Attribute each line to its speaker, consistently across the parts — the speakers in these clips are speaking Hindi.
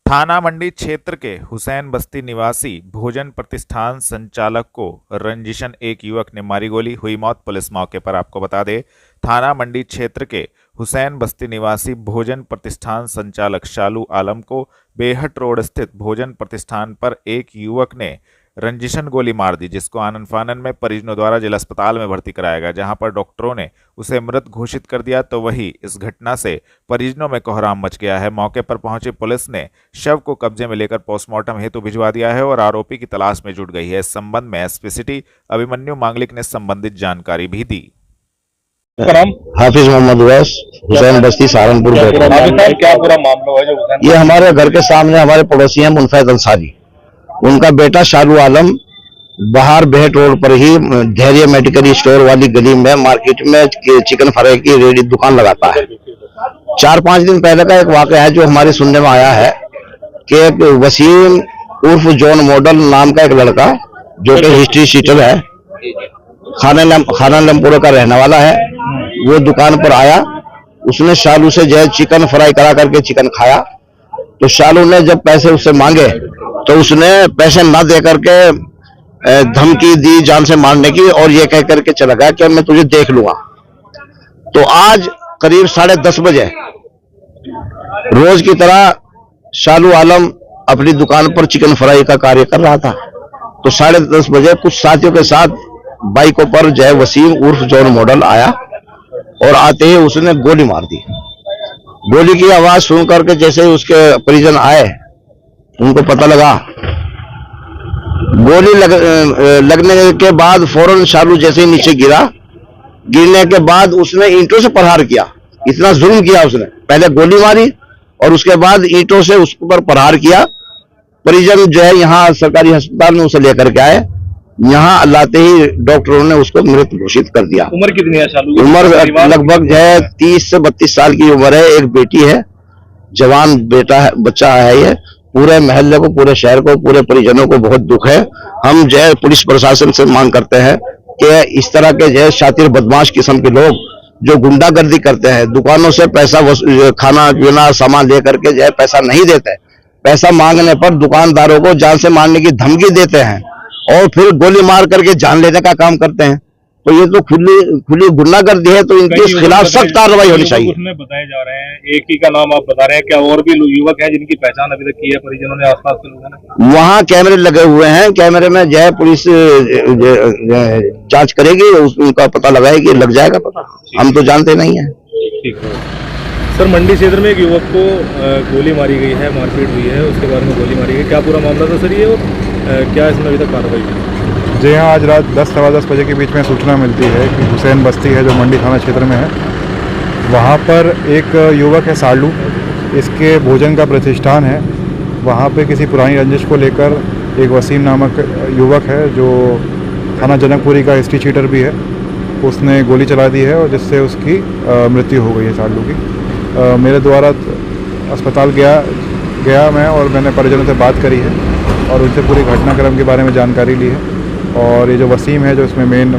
Speaker 1: थाना मंडी क्षेत्र के हुसैन बस्ती निवासी भोजन प्रतिष्ठान संचालक को रंजिशन एक युवक ने मारी गोली, हुई मौत। पुलिस मौके पर। आपको बता दें, थाना मंडी क्षेत्र के हुसैन बस्ती निवासी भोजन प्रतिष्ठान संचालक शालू आलम को बेहट रोड स्थित भोजन प्रतिष्ठान पर एक युवक ने रंजिशन गोली मार दी, जिसको आनन फानन में परिजनों द्वारा जिला अस्पताल में भर्ती कराया गया, जहां पर डॉक्टरों ने उसे मृत घोषित कर दिया। तो वहीं इस घटना से परिजनों में कोहराम मच गया है। मौके पर पहुंची पुलिस ने शव को कब्जे में लेकर पोस्टमार्टम हेतु भिजवा दिया है और आरोपी की तलाश में जुट गई है। इस संबंध में एसपी सिटी अभिमन्यु मांगलिक ने संबंधित जानकारी भी दी।
Speaker 2: हाफिज मोहम्मद उवैस, हुसैन बस्ती, सहारनपुर।
Speaker 3: क्या पूरा मामला है जो
Speaker 2: ये हमारे घर के सामने हमारे पड़ोसी हैं मुनफैद अंसारी, उनका बेटा शालू आलम बाहर बेहट रोड पर ही धैर्य मेडिकल स्टोर वाली गली में मार्केट में चिकन फ्राई की रेडी दुकान लगाता है। 4-5 दिन पहले का एक वाकया है जो हमारे सुनने में आया है कि एक वसीम उर्फ जॉन मॉडल नाम का एक लड़का जो कि हिस्ट्री शीटर है, खाना लमपुरा का रहने वाला है, वो दुकान पर आया। उसने शालू से जो है चिकन फ्राई करा करके चिकन खाया। तो शालू ने जब पैसे उससे मांगे तो उसने पैसे ना दे करके धमकी दी जान से मारने की, और ये कह करके चला गया कि मैं तुझे देख लूंगा। तो आज करीब 10:30 बजे रोज की तरह शालू आलम अपनी दुकान पर चिकन फ्राई का कार्य कर रहा था। तो 10:30 बजे कुछ साथियों के साथ बाइकों पर जय वसीम उर्फ जॉन मॉडल आया और आते ही उसने गोली मार दी। गोली की आवाज सुन करके जैसे ही उसके परिजन आए, उनको पता लगा। गोली लगने के बाद फौरन शालू जैसे ही नीचे गिरा, गिरने के बाद उसने ईंटों से प्रहार किया। इतना जुल्म किया उसने, पहले गोली मारी और उसके बाद ईंटों से उस पर प्रहार किया। परिजन जो है यहाँ सरकारी अस्पताल में उसे लेकर के आए। यहाँ लाते ही डॉक्टरों ने उसको मृत घोषित कर दिया।
Speaker 3: उम्र कितनी है शालू की?
Speaker 2: उम्र लगभग जो है 30 से 32 साल की उम्र है। एक बेटी है, जवान बेटा है, बच्चा है। ये पूरे महल्ले को, पूरे शहर को, पूरे परिजनों को बहुत दुख है। हम जो है पुलिस प्रशासन से मांग करते हैं कि इस तरह के जो है शातिर बदमाश किस्म के लोग जो गुंडागर्दी करते हैं, दुकानों से पैसा खाना पीना सामान लेकर के जो है पैसा नहीं देते, पैसा मांगने पर दुकानदारों को जान से मारने की धमकी देते हैं और फिर गोली मार करके जान लेने का काम करते हैं। तो ये तो खुली गुंडागर्दी है। तो इनके खिलाफ सख्त कार्रवाई होनी चाहिए।
Speaker 3: उसमें बताए जा रहे हैं, एक ही का नाम आप बता रहे हैं, क्या और भी युवक हैं जिनकी पहचान अभी तक की है परिजनों ने, आसपास के लोगों ने?
Speaker 2: वहाँ कैमरे लगे हुए हैं, कैमरे में जो है पुलिस जांच करेगी, उनका पता लगाएगी, लग जाएगा पता। हम तो जानते नहीं है।
Speaker 3: ठीक है सर, मंडी क्षेत्र में एक युवक को गोली मारी गई है, मारपीट हुई है, उसके बारे में गोली मारी गई, क्या पूरा मामला था सर ये, और क्या इसमें अभी तक कार्रवाई की?
Speaker 4: जी हाँ, आज रात 10-10:15 बजे के बीच में सूचना मिलती है कि हुसैन बस्ती है जो मंडी थाना क्षेत्र में है, वहाँ पर एक युवक है सालू, इसके भोजन का प्रतिष्ठान है। वहाँ पे किसी पुरानी रंजिश को लेकर एक वसीम नामक युवक है जो थाना जनकपुरी का हिस्ट्री शीटर भी है, उसने गोली चला दी है और जिससे उसकी मृत्यु हो गई है सालू की। मेरे द्वारा अस्पताल गया मैं, और मैंने परिजनों से बात करी है और उनसे पूरी घटनाक्रम के बारे में जानकारी ली है। और ये जो वसीम है जो इसमें मेन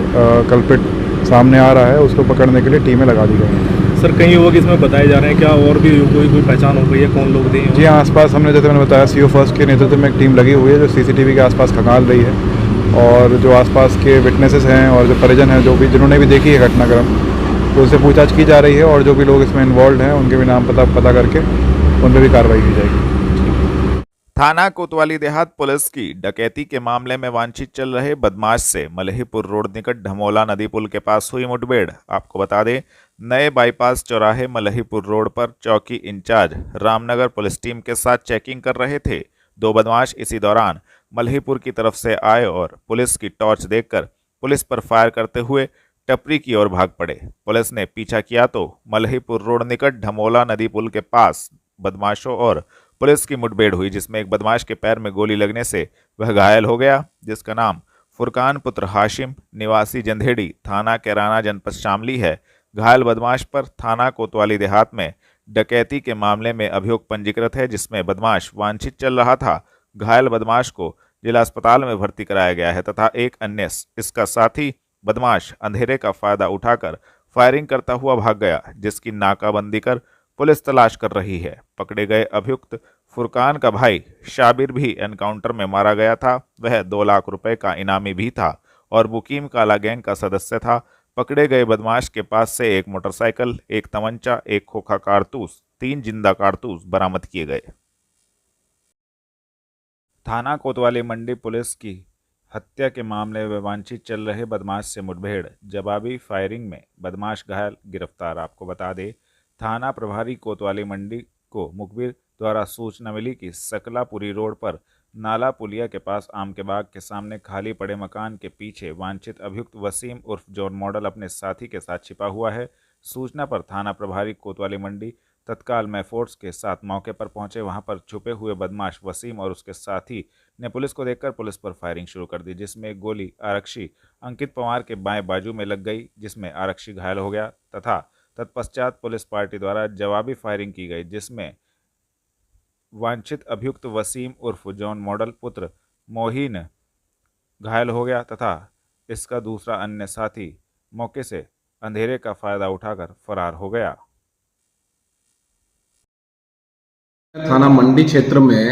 Speaker 4: कल्प्रिट सामने आ रहा है, उसको पकड़ने के लिए टीमें लगा दी गई हैं।
Speaker 3: सर, कई युवक इसमें बताए जा रहे हैं, क्या और भी कोई पहचान हो गई है, कौन लोग थे?
Speaker 4: जी हाँ, आसपास हमने जैसे मैंने बताया CO फर्स्ट के नेतृत्व में एक टीम लगी हुई है जो CCTV के आसपास खंगाल रही है, और जो आसपास के विटनेसेस हैं और जो परिजन हैं जिन्होंने भी देखी है घटनाक्रम, तो उससे पूछताछ की जा रही है और जो भी लोग इसमें इन्वॉल्व हैं उनके भी नाम पता करके उन पर भी कार्रवाई की जाएगी।
Speaker 1: थाना कोतवाली देहात पुलिस की डकैती के मामले में वांछित चल रहे बदमाश से मलहीपुर रोड निकट ढमोला नदी पुल के पास हुई मुठभेड़। आपको बता दें, नए बाईपास चौराहे मलहीपुर रोड पर चौकी इंचार्ज रामनगर पुलिस टीम के साथ चेकिंग कर रहे थे। 2 बदमाश इसी दौरान मलहीपुर की तरफ से आए और पुलिस की टॉर्च देखकर पुलिस पर फायर करते हुए टपरी की ओर भाग पड़े। पुलिस ने पीछा किया तो मलहीपुर रोड निकट ढमोला नदी पुल के पास बदमाशों और पुलिस की मुठभेड़ हुई, जिसमें एक बदमाश के पैर में गोली लगने से वह घायल हो गया, जिसका नाम फुरकान पुत्र हाशिम निवासी जंधेड़ी थाना कैराना जनपद शामली है। घायल बदमाश पर थाना कोतवाली देहात में डकैती के मामले में अभियोग पंजीकृत है, जिसमें बदमाश वांछित चल रहा था। घायल बदमाश को जिला अस्पताल में भर्ती कराया गया है तथा एक अन्य इसका साथी बदमाश अंधेरे का फायदा उठाकर फायरिंग करता हुआ भाग गया, जिसकी नाकाबंदी कर पुलिस तलाश कर रही है। पकड़े गए अभियुक्त फुरकान का भाई शाबिर भी एनकाउंटर में मारा गया था। वह 2 लाख रुपए का इनामी भी था और बुकीम काला गैंग का सदस्य था। पकड़े गए बदमाश के पास से एक मोटरसाइकिल, एक तमंचा, एक खोखा कारतूस, 3 जिंदा कारतूस बरामद किए गए। थाना कोतवाली मंडी पुलिस की हत्या के मामले में वांछित चल रहे बदमाश से मुठभेड़, जवाबी फायरिंग में बदमाश घायल, गिरफ्तार। आपको बता दें, थाना प्रभारी कोतवाली मंडी को मुखबिर द्वारा सूचना मिली कि सकलापुरी रोड पर नाला पुलिया के पास आम के बाग के सामने खाली पड़े मकान के पीछे वांछित अभियुक्त वसीम उर्फ जॉन मॉडल अपने साथी के साथ छिपा हुआ है। सूचना पर थाना प्रभारी कोतवाली मंडी तत्काल में फोर्स के साथ मौके पर पहुंचे। वहां पर छुपे हुए बदमाश वसीम और उसके साथी ने पुलिस को देखकर पुलिस पर फायरिंग शुरू कर दी, जिसमें एक गोली आरक्षी अंकित पवार के बाएं बाजू में लग गई, जिसमें आरक्षी घायल हो गया तथा तत्पश्चात पुलिस पार्टी द्वारा जवाबी फायरिंग की गई, जिसमें वांछित अभियुक्त वसीम उर्फ जॉन मॉडल पुत्र मोहीन घायल हो गया तथा इसका दूसरा अन्य साथी मौके से अंधेरे का फायदा उठाकर फरार हो गया।
Speaker 5: थाना मंडी क्षेत्र में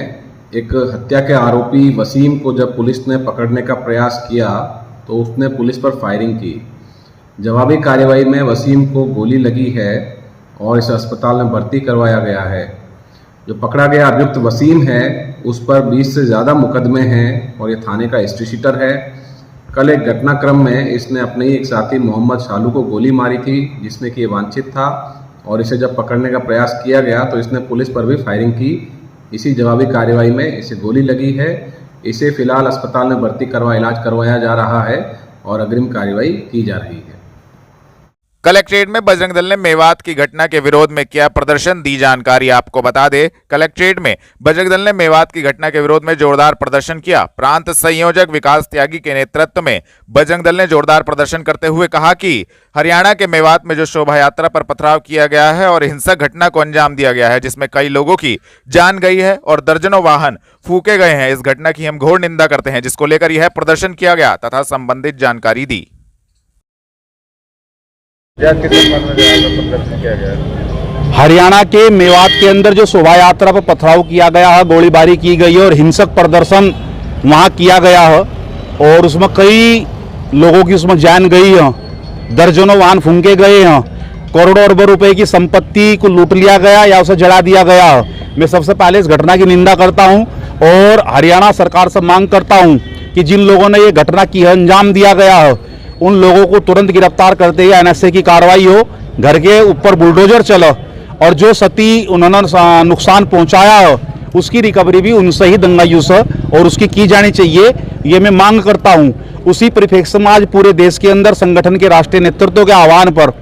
Speaker 5: एक हत्या के आरोपी वसीम को जब पुलिस ने पकड़ने का प्रयास किया तो उसने पुलिस पर फायरिंग की। जवाबी कार्रवाई में वसीम को गोली लगी है और इसे अस्पताल में भर्ती करवाया गया है। जो पकड़ा गया अभियुक्त वसीम है उस पर 20 से ज़्यादा मुकदमे हैं और ये थाने का हिस्ट्री शीटर है। कल एक घटनाक्रम में इसने अपने ही एक साथी मोहम्मद शालू को गोली मारी थी, जिसमें कि ये वांछित था और इसे जब पकड़ने का प्रयास किया गया तो इसने पुलिस पर भी फायरिंग की। इसी जवाबी कार्रवाई में इसे गोली लगी है। इसे फिलहाल अस्पताल में भर्ती करवा इलाज करवाया जा रहा है और अग्रिम कार्रवाई की जा रही है।
Speaker 1: कलेक्ट्रेट में बजरंग दल ने मेवात की घटना के विरोध में किया प्रदर्शन, दी जानकारी। आपको बता दें, कलेक्ट्रेट में बजरंग दल ने मेवात की घटना के विरोध में जोरदार प्रदर्शन किया। प्रांत संयोजक विकास त्यागी के नेतृत्व में बजरंग दल ने जोरदार प्रदर्शन करते हुए कहा कि हरियाणा के मेवात में जो शोभा यात्रा पर पथराव किया गया है और हिंसक घटना को अंजाम दिया गया है, जिसमें कई लोगों की जान गई है और दर्जनों वाहन फूके गए हैं, इस घटना की हम घोर निंदा करते हैं, जिसको लेकर यह प्रदर्शन किया गया तथा संबंधित जानकारी दी।
Speaker 6: हरियाणा के मेवात के अंदर जो शोभा यात्रा पर पथराव किया गया है, गोलीबारी की गई है और हिंसक प्रदर्शन वहां किया गया है और उसमें कई लोगों की उसमें जान गई है, दर्जनों वाहन फूंके गए हैं, करोड़ों अरबों रुपए की संपत्ति को लूट लिया गया या उसे जला दिया गया है। मैं सबसे पहले इस घटना की निंदा करता हूं और हरियाणा सरकार से मांग करता हूं कि जिन लोगों ने ये घटना की है, अंजाम दिया गया है, उन लोगों को तुरंत गिरफ्तार करते हुए एनएसए की कार्रवाई हो, घर के ऊपर बुलडोजर चलो और जो सती उन्होंने नुकसान पहुंचाया हो उसकी रिकवरी भी उनसे ही दंगाइयों से और उसकी की जानी चाहिए, ये मैं मांग करता हूं। उसी परिप्रेक्ष्य में आज पूरे देश के अंदर संगठन के राष्ट्रीय नेतृत्व के आह्वान पर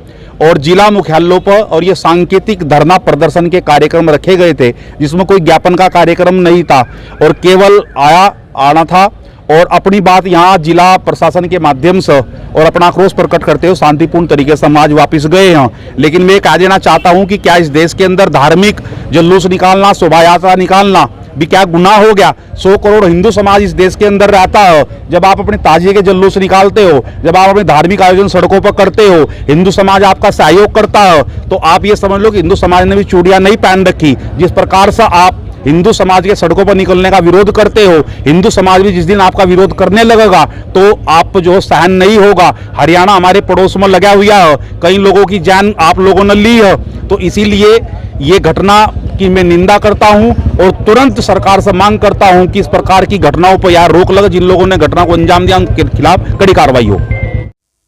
Speaker 6: और जिला मुख्यालयों पर और ये सांकेतिक धरना प्रदर्शन के कार्यक्रम रखे गए थे, जिसमें कोई ज्ञापन का कार्यक्रम नहीं था और केवल आना था और अपनी बात यहाँ जिला प्रशासन के माध्यम से और अपना आक्रोश प्रकट करते हुए शांतिपूर्ण तरीके से समाज वापस गए हैं। लेकिन मैं कह देना चाहता हूँ कि क्या इस देश के अंदर धार्मिक जुलूस निकालना, शोभा यात्रा निकालना भी क्या गुनाह हो गया? 100 करोड़ हिंदू समाज इस देश के अंदर रहता है। जब आप अपने ताजिए के जुलूस निकालते हो, जब आप अपने धार्मिक आयोजन सड़कों पर करते हो, हिंदू समाज आपका सहयोग करता है, तो आप ये समझ लो कि हिंदू समाज ने भी चूड़ियां नहीं पहन रखी। जिस प्रकार से आप हिंदू समाज के सड़कों पर निकलने का विरोध करते हो, हिंदू समाज भी जिस दिन आपका विरोध करने लगेगा तो आप जो सहन नहीं होगा। हरियाणा हमारे पड़ोस में लगा हुआ है, कई लोगों की जान आप लोगों ने ली है, तो इसीलिए ये घटना की मैं निंदा करता हूं और तुरंत सरकार से मांग करता हूं कि इस प्रकार की घटनाओं पर यार रोक लगे। जिन लोगों ने घटना को अंजाम दिया उनके खिलाफ कड़ी कार्रवाई हो।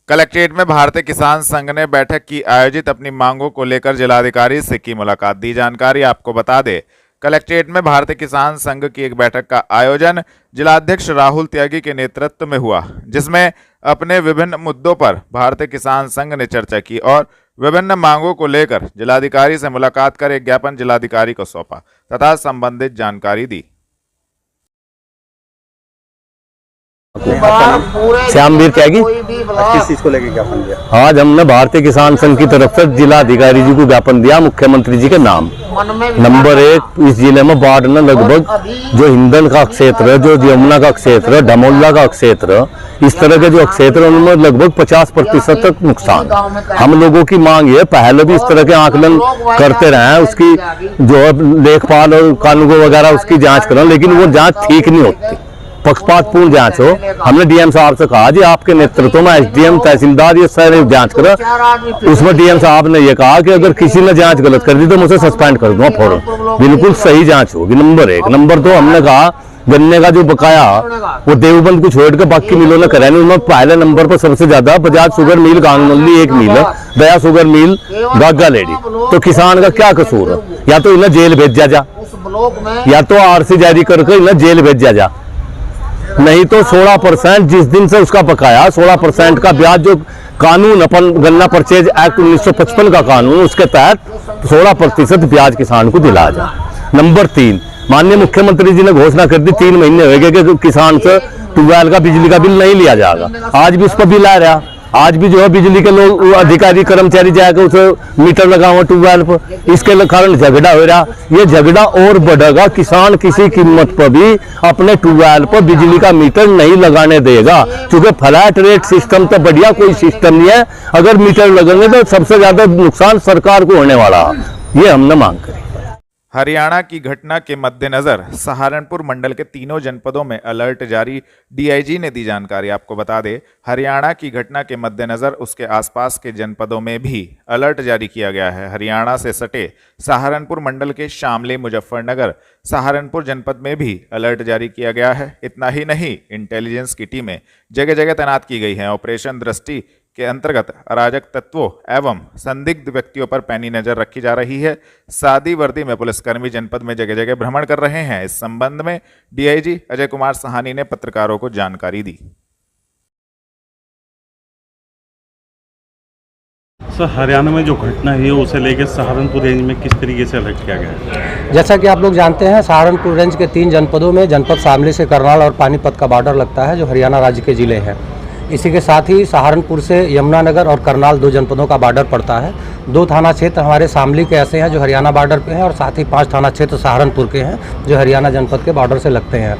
Speaker 1: कलेक्ट्रेट में भारतीय किसान संघ ने बैठक की आयोजित, अपनी मांगों को लेकर जिलाधिकारी से की मुलाकात, दी जानकारी। आपको बता दें, कलेक्ट्रेट में भारतीय किसान संघ की एक बैठक का आयोजन जिलाध्यक्ष राहुल त्यागी के नेतृत्व में हुआ, जिसमें अपने विभिन्न मुद्दों पर भारतीय किसान संघ ने चर्चा की और विभिन्न मांगों को लेकर जिलाधिकारी से मुलाकात कर एक ज्ञापन जिलाधिकारी को सौंपा तथा संबंधित जानकारी दी।
Speaker 7: श्यामवीर त्यागी।
Speaker 3: किस चीज को लेकर ज्ञापन दिया?
Speaker 7: आज हमने भारतीय किसान संघ की तरफ से जिलाधिकारी जी को ज्ञापन दिया मुख्यमंत्री जी के नाम। नंबर 1, इस जिले में बाढ़ ने लगभग जो हिंदन का क्षेत्र है, जो यमुना का क्षेत्र है, ढमोला का क्षेत्र, इस तरह के जो क्षेत्र हैं उनमें लगभग 50% तक नुकसान। हम लोगों की मांग ये, पहले भी इस तरह के आकलन करते रहे हैं, उसकी जो लेखपाल और कानून वगैरह उसकी जांच करें, लेकिन वो जांच ठीक नहीं होती, पक्षपातपूर्ण जांच हो। हमने डीएम साहब से कहा जी आपके नेतृत्व में एसडीएम तहसीलदार ये सारे जांच करो। उसमें डीएम साहब ने ये कहा कि अगर किसी ने जांच गलत कर दी तो मुझे सस्पेंड कर दूंगा फौरन। बिल्कुल सही जांच होगी, नंबर 1। नंबर 2, हमने कहा गन्ने का जो बकाया वो देवबंद को छोड़ के बाकी मिलों ने करा नहीं। उनमें पहले नंबर पर सबसे ज्यादा बजाज शुगर मिल गांगमल्ली 1 मिल है, दया शुगर मिल गागा लेडी। तो किसान का क्या कसूर है? या तो इन्हें जेल भेजा जा, या तो आरसी जारी करके इन्हें जेल भेजा जा, नहीं तो 16% जिस दिन से उसका बकाया 16% का ब्याज, जो कानून अपन गन्ना परचेज एक्ट 1955 का कानून, उसके तहत 16% ब्याज किसान को दिलाया जाए। नंबर 3, माननीय मुख्यमंत्री जी ने घोषणा कर दी 3 महीने हो गए कि किसान से ट्यूबवेल का बिजली का बिल नहीं लिया जाएगा। आज भी उस पर बिल आ रहा, आज भी जो है बिजली के लोग अधिकारी कर्मचारी जाकर उसे मीटर लगा हुआ ट्यूबवेल पर, इसके कारण झगड़ा हो रहा। ये झगड़ा और बढ़ेगा, किसान किसी कीमत पर भी अपने ट्यूबवेल पर बिजली का मीटर नहीं लगाने देगा, क्योंकि फ्लैट रेट सिस्टम तो बढ़िया कोई सिस्टम नहीं है। अगर मीटर लगेंगे तो सबसे ज्यादा नुकसान सरकार को होने वाला है, ये हमने मांग करी।
Speaker 1: हरियाणा की घटना के मद्देनजर सहारनपुर मंडल के तीनों जनपदों में अलर्ट जारी, डीआईजी ने दी जानकारी। आपको बता दें, हरियाणा की घटना के मद्देनजर उसके आसपास के जनपदों में भी अलर्ट जारी किया गया है। हरियाणा से सटे सहारनपुर मंडल के शामली, मुजफ्फरनगर, सहारनपुर जनपद में भी अलर्ट जारी किया गया है। इतना ही नहीं, इंटेलिजेंस की टीमें जगह जगह तैनात की गई हैं। ऑपरेशन दृष्टि के अंतर्गत अराजक तत्वों एवं संदिग्ध व्यक्तियों पर पैनी नजर रखी जा रही है। सादी वर्दी में पुलिसकर्मी जनपद में जगह जगह भ्रमण कर रहे हैं। इस संबंध में डीआईजी अजय कुमार साहनी ने पत्रकारों को जानकारी दी।
Speaker 8: सर, हरियाणा में जो घटना हुई है उसे लेकर सहारनपुर रेंज में किस तरीके से अलर्ट किया गया है?
Speaker 9: जैसा कि आप लोग जानते हैं, सहारनपुर रेंज के 3 जनपदों में जनपद शामली से करनाल और पानीपत का बॉर्डर लगता है, जो हरियाणा राज्य के ज़िले हैं। इसी के साथ ही सहारनपुर से यमुनानगर और करनाल 2 जनपदों का बॉर्डर पड़ता है। 2 थाना क्षेत्र हमारे शामली के ऐसे हैं जो हरियाणा बॉर्डर पे हैं, और साथ ही 5 थाना क्षेत्र सहारनपुर के हैं जो हरियाणा जनपद के बॉर्डर से लगते हैं।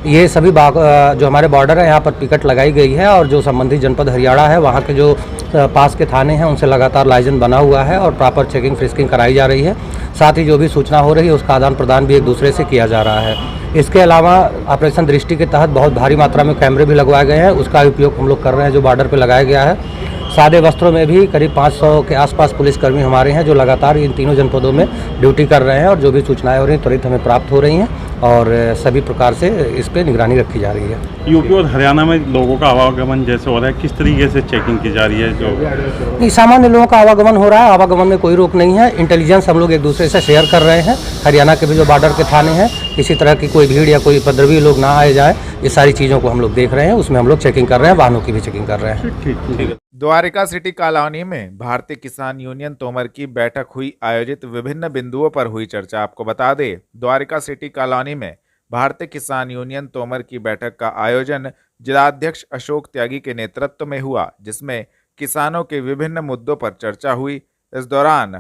Speaker 9: ये सभी जो हमारे बॉर्डर है यहाँ पर पिकट लगाई गई है, और जो संबंधित जनपद हरियाणा है वहाँ के जो पास के थाने हैं उनसे लगातार लाइजेंस बना हुआ है और प्रॉपर चेकिंग फ्रिस्किंग कराई जा रही है। साथ ही जो भी सूचना हो रही है उसका आदान प्रदान भी एक दूसरे से किया जा रहा है। इसके अलावा ऑपरेशन दृष्टि के तहत बहुत भारी मात्रा में कैमरे भी लगवाए गए हैं, उसका उपयोग हम लोग कर रहे हैं जो बॉर्डर पर लगाया गया है। सादे वस्त्रों में भी करीब 500 के आसपास पुलिसकर्मी हमारे हैं जो लगातार इन तीनों जनपदों में ड्यूटी कर रहे हैं, और जो भी सूचनाएं हो रही हैं त्वरित हमें प्राप्त हो रही हैं, और सभी प्रकार से इस पर निगरानी रखी जा रही है।
Speaker 8: यूपी और हरियाणा में लोगों का आवागमन जैसे हो रहा है, किस तरीके से चेकिंग की जा रही है? जो
Speaker 9: नहीं, सामान्य लोगों का आवागमन हो रहा है, आवागमन में कोई रोक नहीं है। इंटेलिजेंस हम लोग एक दूसरे से शेयर कर रहे हैं। हरियाणा के भी जो बॉर्डर के थाने हैं, किसी तरह की कोई भीड़ या कोई उपद्रवी लोग ना आए जाए, ये सारी चीज़ों को हम लोग देख रहे हैं। उसमें हम लोग चेकिंग कर रहे हैं, वाहनों की भी चेकिंग कर रहे हैं।
Speaker 8: ठीक है।
Speaker 1: द्वारिका सिटी कॉलोनी में भारतीय किसान यूनियन तोमर की बैठक हुई आयोजित, विभिन्न बिंदुओं पर हुई चर्चा। आपको बता दें, द्वारिका सिटी कॉलोनी में भारतीय किसान यूनियन तोमर की बैठक का आयोजन जिलाध्यक्ष अशोक त्यागी के नेतृत्व में हुआ, जिसमें किसानों के विभिन्न मुद्दों पर चर्चा हुई। इस दौरान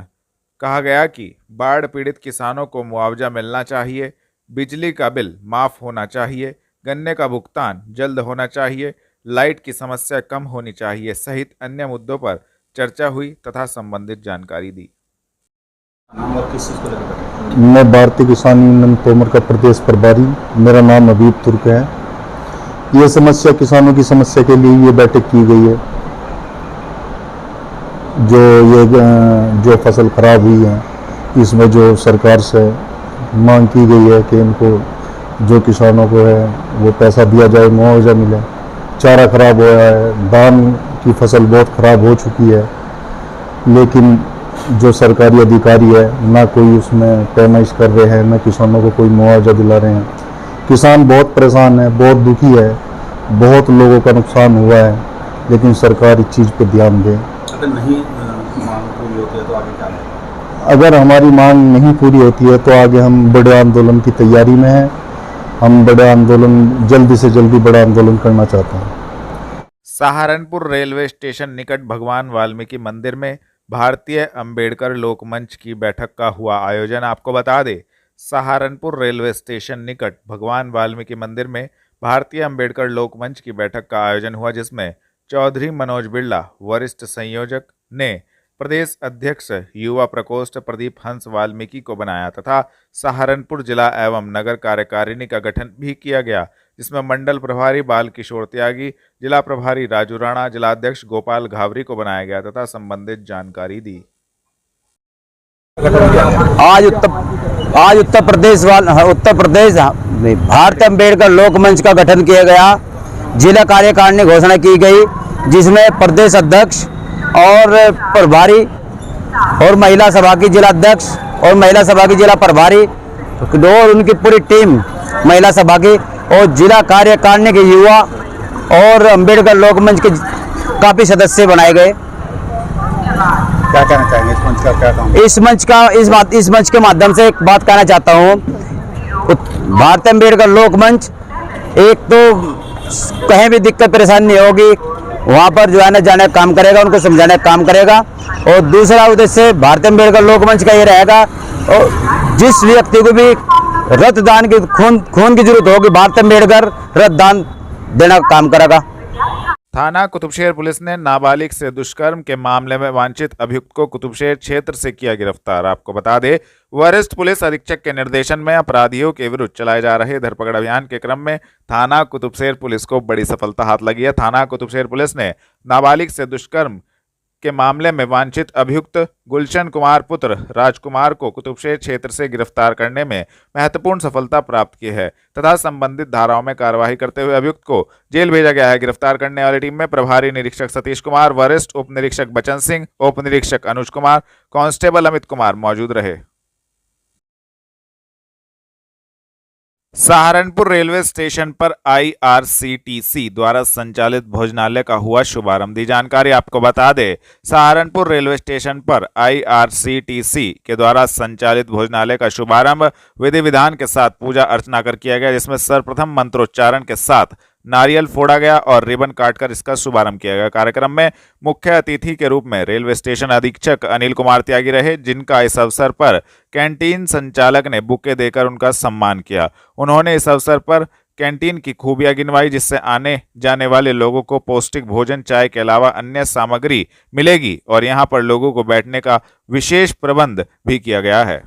Speaker 1: कहा गया कि बाढ़ पीड़ित किसानों को मुआवजा मिलना चाहिए, बिजली का बिल माफ होना चाहिए, गन्ने का भुगतान जल्द होना चाहिए, लाइट की समस्या कम होनी चाहिए सहित अन्य मुद्दों पर चर्चा हुई तथा संबंधित जानकारी दी।
Speaker 4: मैं भारतीय किसान यूनियन तोमर का प्रदेश प्रभारी, मेरा नाम हबीब तुर्क है। ये समस्या किसानों की समस्या के लिए ये बैठक की गई है। जो फसल खराब हुई है, इसमें जो सरकार से मांग की गई है कि इनको जो किसानों को है वो पैसा दिया जाए, मुआवजा मिले। चारा खराब हुआ है, धान की फसल बहुत खराब हो चुकी है, लेकिन जो सरकारी अधिकारी है ना कोई उसमें पैमाइश कर रहे हैं, ना किसानों को कोई मुआवजा दिला रहे हैं। किसान बहुत परेशान है, बहुत दुखी है, बहुत लोगों का नुकसान हुआ है, लेकिन सरकार इस चीज़ पर ध्यान दे।
Speaker 10: अगर नहीं मांग पूरी होती है तो आगे क्या है?
Speaker 4: अगर हमारी मांग नहीं पूरी होती है तो आगे हम बड़े आंदोलन की तैयारी में हैं। हम बड़ा आंदोलन, जल्दी से जल्दी बड़ा आंदोलन करना चाहते हैं।
Speaker 1: सहारनपुर रेलवे स्टेशन निकट भगवान वाल्मीकि मंदिर में भारतीय अंबेडकर लोक मंच की बैठक का हुआ आयोजन। आपको बता दें, सहारनपुर रेलवे स्टेशन निकट भगवान वाल्मीकि मंदिर में भारतीय अंबेडकर लोक मंच की बैठक का आयोजन हुआ, जिसमें चौधरी मनोज बिरला वरिष्ठ संयोजक ने प्रदेश अध्यक्ष युवा प्रकोष्ठ प्रदीप हंस वाल्मीकि को बनाया तथा सहारनपुर जिला एवं नगर कार्यकारिणी का गठन भी किया गया, जिसमें मंडल प्रभारी बाल किशोर त्यागी, जिला प्रभारी राजू राणा, जिला अध्यक्ष गोपाल घावरी को बनाया गया तथा संबंधित जानकारी दी।
Speaker 6: आज उत्तर प्रदेश में भारतीय अंबेडकर लोक मंच का गठन किया गया। जिला कार्यकारिणी घोषणा की गई, जिसमें प्रदेश अध्यक्ष और प्रभारी और महिला सभा की जिला अध्यक्ष और महिला सभा की जिला प्रभारी और उनकी पूरी टीम महिला सभा की और जिला कार्यकारिणी के युवा और अंबेडकर लोक मंच के काफी सदस्य बनाए गए।
Speaker 10: क्या कहना चाहेंगे इस मंच का क्या काम?
Speaker 6: इस मंच के माध्यम से एक बात कहना चाहता हूँ। भारतीय अंबेडकर लोक मंच एक तो कहीं भी दिक्कत परेशानी नहीं होगी, वहाँ पर जो है ना जाने काम करेगा, उनको समझाने का काम करेगा। और दूसरा उद्देश्य भारतीय अंबेडकर लोक मंच का ये रहेगा, और जिस व्यक्ति को भी रक्तदान की खून की जरूरत होगी, भारतीय अंबेडकर रक्तदान देने का काम करेगा।
Speaker 1: थाना कुतुबशेर पुलिस ने नाबालिग से दुष्कर्म के मामले में वांछित अभियुक्त को कुतुबशेर क्षेत्र से किया गिरफ्तार। आपको बता दें, वरिष्ठ पुलिस अधीक्षक के निर्देशन में अपराधियों के विरुद्ध चलाए जा रहे धरपकड़ अभियान के क्रम में थाना कुतुबशेर पुलिस को बड़ी सफलता हाथ लगी है। थाना कुतुबशेर पुलिस ने नाबालिग से दुष्कर्म के मामले में वांछित अभियुक्त गुलशन कुमार पुत्र राजकुमार को कुतुबशेर क्षेत्र से गिरफ्तार करने में महत्वपूर्ण सफलता प्राप्त की है तथा संबंधित धाराओं में कार्यवाही करते हुए अभियुक्त को जेल भेजा गया है। गिरफ्तार करने वाली टीम में प्रभारी निरीक्षक सतीश कुमार, वरिष्ठ उप निरीक्षक बचन सिंह, उप निरीक्षक अनुज कुमार, कांस्टेबल अमित कुमार मौजूद रहे। सहारनपुर रेलवे स्टेशन पर IRCTC द्वारा संचालित भोजनालय का हुआ शुभारंभ। दी जानकारी आपको बता दें, सहारनपुर रेलवे स्टेशन पर IRCTC के द्वारा संचालित भोजनालय का शुभारंभ विधि विधान के साथ पूजा अर्चना कर किया गया, जिसमें सर्वप्रथम मंत्रोच्चारण के साथ नारियल फोड़ा गया और रिबन काटकर इसका शुभारंभ किया गया। कार्यक्रम में मुख्य अतिथि के रूप में रेलवे स्टेशन अधीक्षक अनिल कुमार त्यागी रहे, जिनका इस अवसर पर कैंटीन संचालक ने बुके देकर उनका सम्मान किया। उन्होंने इस अवसर पर कैंटीन की खूबियां गिनवाई, जिससे आने जाने वाले लोगों को पौष्टिक भोजन, चाय के अलावा अन्य सामग्री मिलेगी और यहां पर लोगों को बैठने का विशेष प्रबंध भी किया गया है।